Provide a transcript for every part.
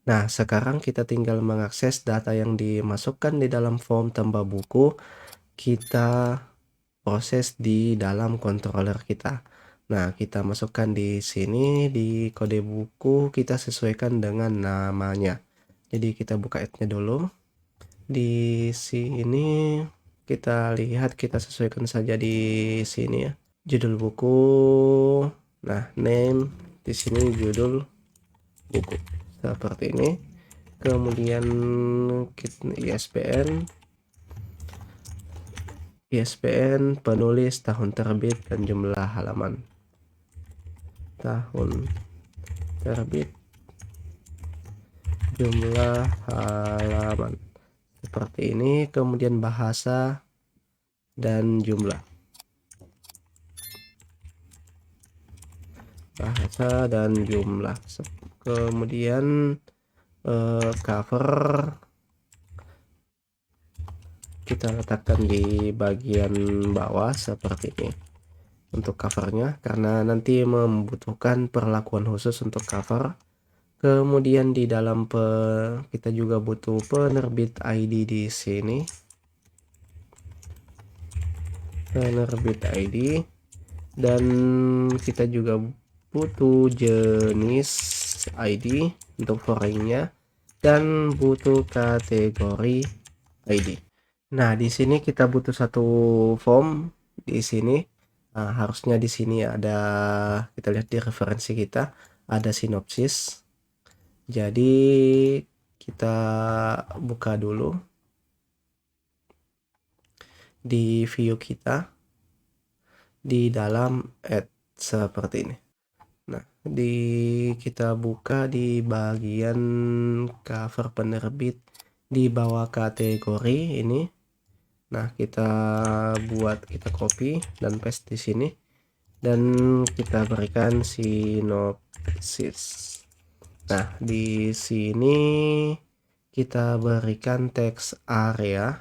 Nah, sekarang kita tinggal mengakses data yang dimasukkan di dalam form tambah buku, kita proses di dalam controller kita. Nah, kita masukkan di sini, di kode buku kita sesuaikan dengan namanya. Jadi kita buka add-nya dulu. Di sini kita lihat, kita sesuaikan saja di sini ya. Judul buku. Nah, name di sini judul buku. Seperti ini. Kemudian ISBN, penulis, tahun terbit, dan jumlah halaman. Tahun terbit, jumlah halaman. Seperti ini. Kemudian bahasa dan jumlah. Bahasa dan jumlah. Kemudian cover kita letakkan di bagian bawah seperti ini untuk covernya, karena nanti membutuhkan perlakuan khusus untuk cover. Kemudian di dalam kita juga butuh penerbit ID di sini. Penerbit ID, dan kita juga butuh jenis ID untuk foreign-nya, dan butuh kategori ID. Nah, di sini kita butuh satu form di sini. Nah, harusnya di sini ada, kita lihat di referensi kita ada sinopsis. Jadi kita buka dulu di view kita di dalam add seperti ini. Nah, kita buka di bagian cover penerbit di bawah kategori ini. Nah, kita copy dan paste di sini, dan kita berikan sinopsis. Nah, di sini kita berikan text area.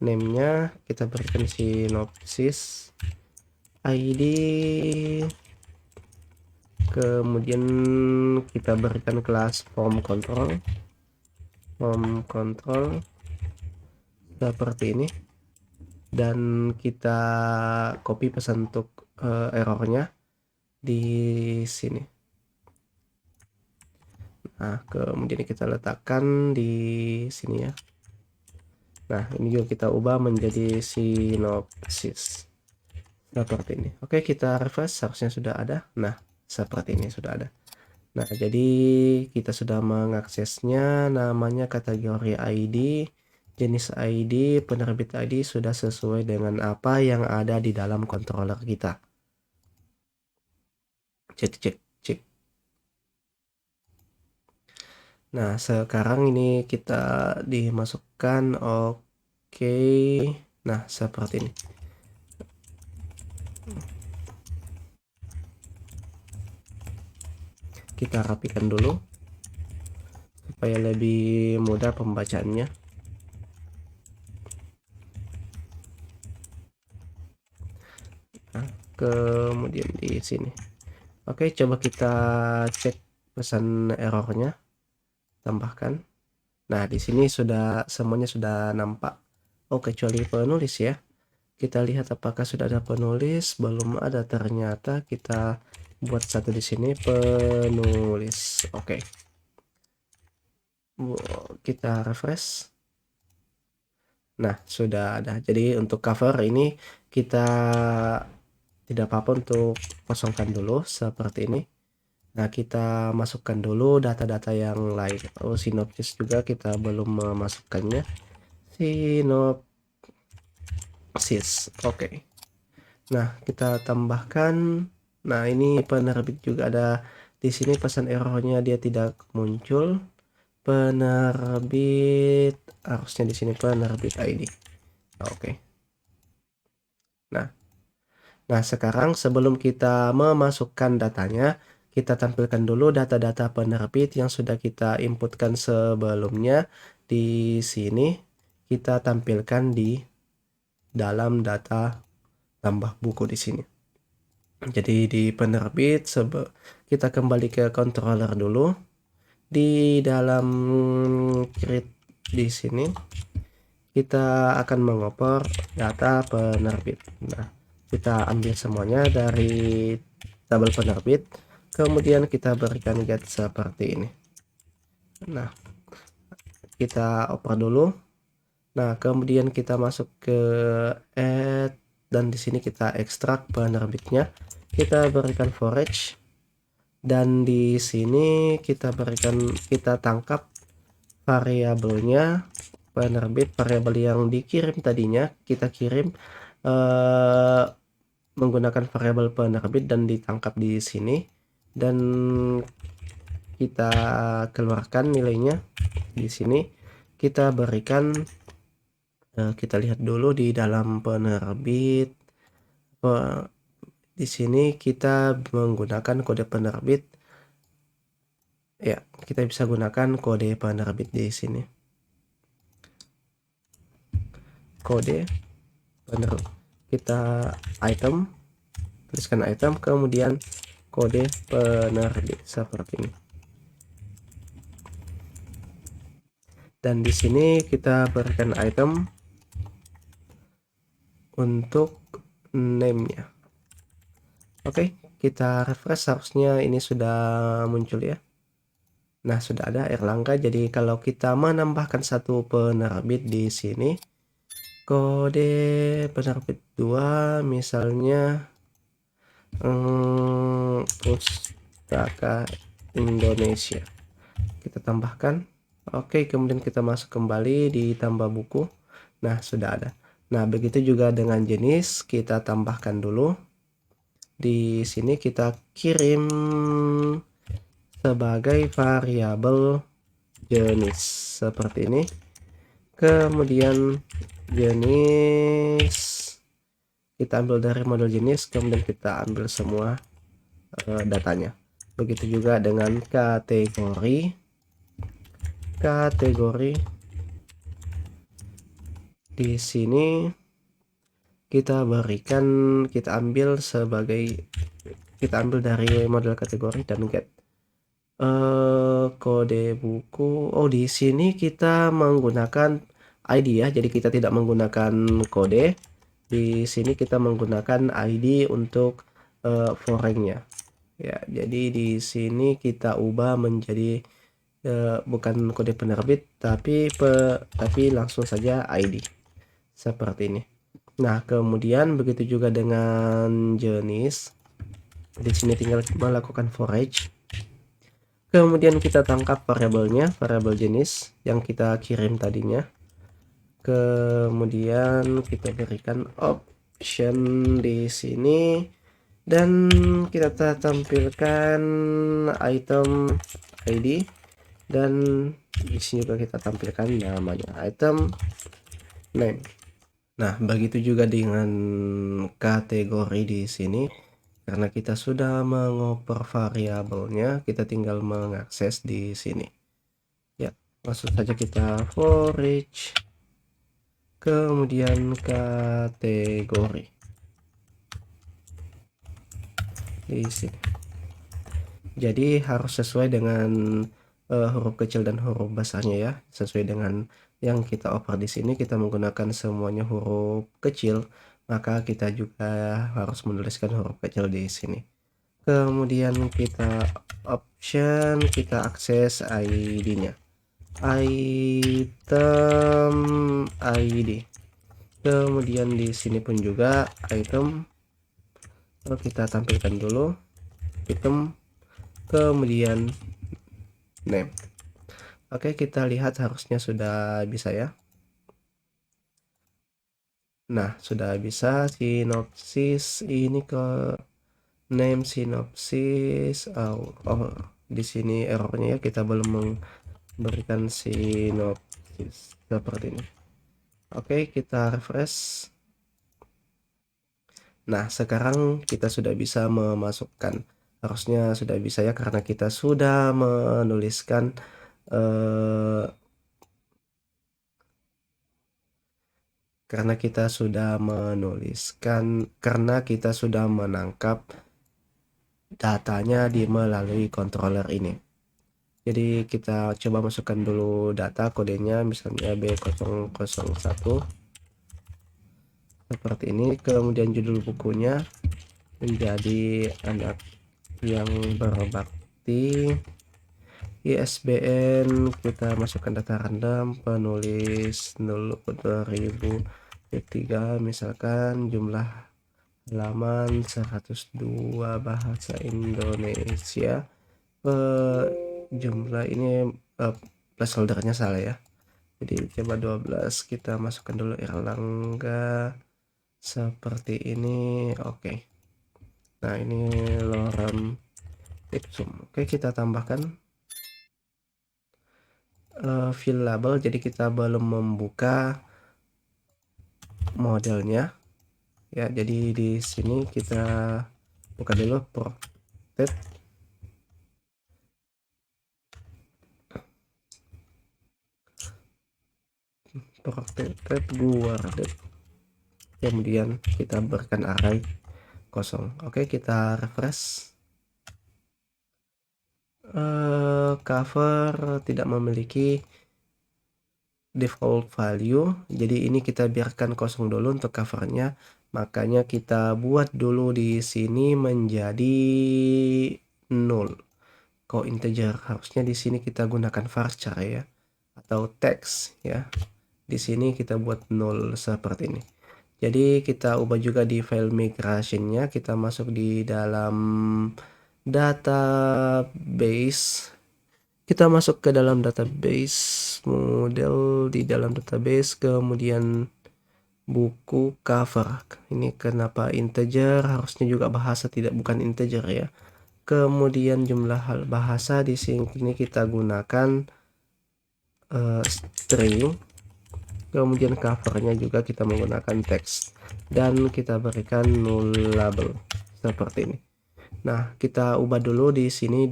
Name-nya kita berikan sinopsis, ID, kemudian kita berikan kelas form control seperti ini, dan kita copy pesan untuk errornya di sini. Nah, kemudian kita letakkan di sini ya. Nah, ini juga kita ubah menjadi sinopsis seperti ini. Oke, kita refresh, harusnya sudah ada. Nah, seperti ini sudah ada. Nah, jadi kita sudah mengaksesnya. Namanya kategori ID, jenis ID, penerbit ID sudah sesuai dengan apa yang ada di dalam controller kita. Cek. Nah, sekarang ini kita dimasukkan. Oke. Nah, seperti ini. Kita rapikan dulu supaya lebih mudah pembacaannya. Nah, kemudian di sini. Oke, coba kita cek pesan errornya, tambahkan. Nah, di sini sudah semuanya sudah nampak. Oh, kecuali penulis ya. Kita lihat apakah sudah ada penulis. Belum ada ternyata. Kita buat satu di sini, penulis. Oke. Kita refresh. Nah, sudah ada. Jadi untuk cover ini kita tidak apa-apa untuk kosongkan dulu seperti ini. Nah, kita masukkan dulu data-data yang lain. Oh, sinopsis juga kita belum memasukkannya. Sinopsis. Oke. Nah, kita tambahkan. Nah, ini penerbit juga ada di sini, pesan errornya dia tidak muncul. Penerbit harusnya di sini penerbit ID. Oke. Nah, sekarang sebelum kita memasukkan datanya, kita tampilkan dulu data-data penerbit yang sudah kita inputkan sebelumnya. Di sini kita tampilkan di dalam data tambah buku di sini. Jadi di penerbit kita kembali ke controller dulu. Di dalam create di sini kita akan mengoper data penerbit. Nah, kita ambil semuanya dari tabel penerbit, kemudian kita berikan get seperti ini. Nah, kita oper dulu. Nah, kemudian kita masuk ke add, dan di sini kita ekstrak penerbitnya. Kita berikan for each, dan di sini kita tangkap variabelnya penerbit, variabel yang dikirim tadinya kita kirim menggunakan variabel penerbit dan ditangkap di sini, dan kita keluarkan nilainya di sini. Kita berikan kita lihat dulu di dalam penerbit. Di sini kita menggunakan kode penerbit. Ya, kita bisa gunakan kode penerbit di sini. Kode penerbit, kita item, tuliskan item, kemudian kode penerbit seperti ini. Dan di sini kita berikan item untuk name-nya. Oke, kita refresh, harusnya ini sudah muncul ya. Nah, sudah ada Erlangga. Jadi kalau kita menambahkan satu penerbit di sini, kode penerbit 2 misalnya Pustaka Indonesia, kita tambahkan. Oke, kemudian kita masuk kembali di tambah buku. Nah, sudah ada. Nah, begitu juga dengan jenis, kita tambahkan dulu. Di sini kita kirim sebagai variabel jenis seperti ini. Kemudian jenis kita ambil dari model jenis, kemudian kita ambil semua datanya. Begitu juga dengan kategori. Di sini kita ambil dari model kategori dan get. Kode buku. Oh, di sini kita menggunakan ID ya. Jadi kita tidak menggunakan kode. Di sini kita menggunakan ID untuk foreign-nya. Ya, jadi di sini kita ubah menjadi bukan kode penerbit, tapi langsung saja ID seperti ini. Nah, kemudian begitu juga dengan jenis. Di sini tinggal melakukan for each. Kemudian kita tangkap variabelnya, variabel jenis yang kita kirim tadinya. Kemudian kita berikan option di sini, dan kita tampilkan item ID, dan di sini juga kita tampilkan namanya item name. Nah, begitu juga dengan kategori di sini. Karena kita sudah mengoper variabelnya, kita tinggal mengakses di sini. Ya, langsung saja kita for each, kemudian kategori di sini. Jadi harus sesuai dengan huruf kecil dan huruf besarnya ya, sesuai dengan yang kita oper di sini. Kita menggunakan semuanya huruf kecil, maka kita juga harus menuliskan huruf kecil di sini. Kemudian kita option, kita akses ID-nya, item ID. Kemudian di sini pun juga item, kita tampilkan dulu item, kemudian name. Oke, kita lihat harusnya sudah bisa ya. Nah, sudah bisa. Sinopsis ini ke name sinopsis. Di sini errornya ya, kita belum memberikan sinopsis seperti ini. Oke, kita refresh. Nah, sekarang kita sudah bisa memasukkan, harusnya sudah bisa ya, karena kita sudah menuliskan karena kita sudah menangkap datanya melalui controller ini. Jadi kita coba masukkan dulu data kodenya, misalnya B001 seperti ini, kemudian judul bukunya menjadi anak yang berbakti, ISBN kita masukkan data random, penulis 2003 misalkan, jumlah halaman 102 bahasa Indonesia, jumlah ini placeholdernya salah ya, jadi coba 12, kita masukkan dulu Erlangga seperti ini. Oke. Nah ini lorem ipsum. Oke, kita tambahkan fill label, jadi kita belum membuka modelnya ya, jadi di sini kita buka dulu protect guarded, kemudian kita berikan array kosong. Oke, kita refresh. Cover tidak memiliki default value, jadi ini kita biarkan kosong dulu untuk covernya, makanya kita buat dulu di sini menjadi 0. Kalau integer harusnya di sini kita gunakan varchar ya, atau text ya. Di sini kita buat 0 seperti ini. Jadi kita ubah juga di file migrationnya, kita masuk di dalam database. Kita masuk ke dalam database, model di dalam database, kemudian buku cover. Ini kenapa integer, harusnya juga bahasa, bukan integer ya. Kemudian jumlah bahasa di sini kita gunakan string. Kemudian covernya juga kita menggunakan teks dan kita berikan nullable seperti ini. Nah, kita ubah dulu di sini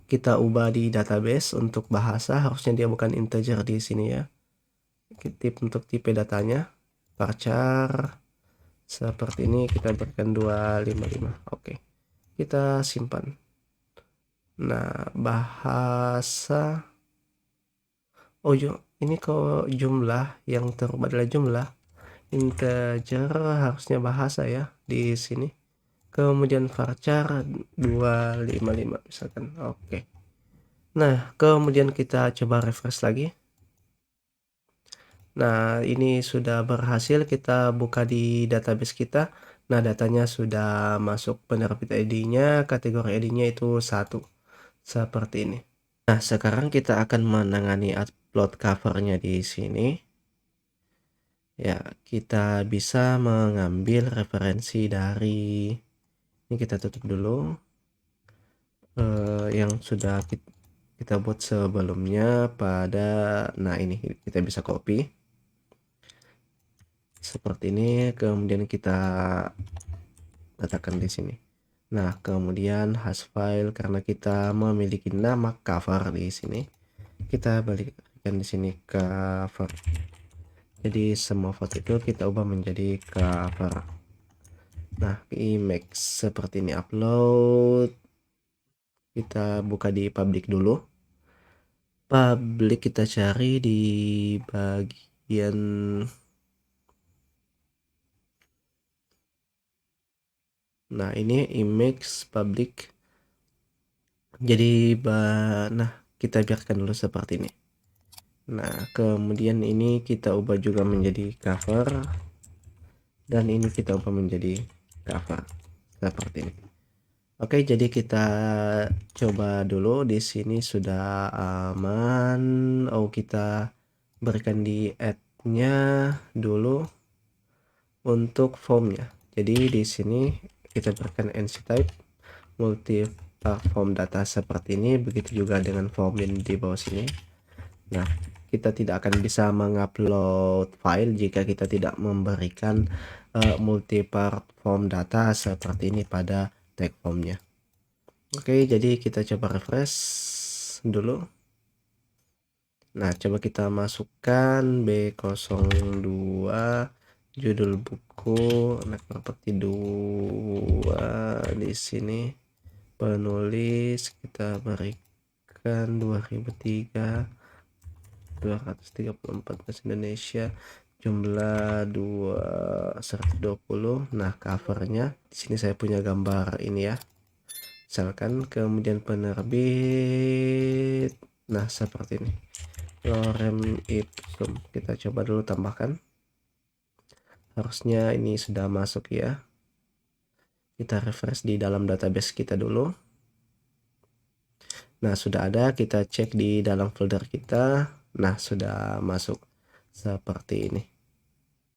kita ubah di database untuk bahasa, harusnya dia bukan integer di sini ya. Untuk tipe datanya varchar seperti ini, kita berikan 255. Oke, kita simpan. Nah, bahasa, oh ini kok jumlah yang terubah adalah jumlah integer, harusnya bahasa ya di sini. Kemudian varchar 255 misalkan. Oke. Nah, kemudian kita coba refresh lagi. Nah, ini sudah berhasil, kita buka di database kita. Nah, datanya sudah masuk, penerbit ID-nya, kategori ID-nya itu 1. Seperti ini. Nah, sekarang kita akan menangani upload covernya di sini. Ya, kita bisa mengambil referensi dari, ini kita tutup dulu, yang sudah kita buat sebelumnya pada, nah ini kita bisa copy seperti ini, kemudian kita letakkan di sini. Nah, kemudian hash file, karena kita memiliki nama cover di sini, kita balikkan di sini cover. Jadi semua foto itu kita ubah menjadi cover. Nah, image seperti ini, upload. Kita buka di public dulu. Public kita cari di bagian nah ini image public. Jadi nah kita biarkan dulu seperti ini. Nah, kemudian ini kita ubah juga menjadi cover dan ini kita ubah menjadi cover seperti ini. Oke, jadi kita coba dulu di sini sudah aman. Oh, kita berikan di add-nya dulu untuk formnya. Jadi di sini kita berikan NC type multi form data seperti ini, begitu juga dengan form yang di bawah sini. Nah, kita tidak akan bisa mengupload file jika kita tidak memberikan multi-part form data seperti ini pada tag formnya. Oke, jadi kita coba refresh dulu. Nah, coba kita masukkan B02, judul buku anak merpati 2 di sini. Penulis kita berikan 2003, 234 bahasa Indonesia, jumlah 120. Nah, covernya di sini saya punya gambar ini ya. Misalkan kemudian penerbit. Nah, seperti ini. Lorem ipsum. Kita coba dulu tambahkan. Harusnya ini sudah masuk ya. Kita refresh di dalam database kita dulu. Nah, sudah ada, kita cek di dalam folder kita. Nah, sudah masuk seperti ini.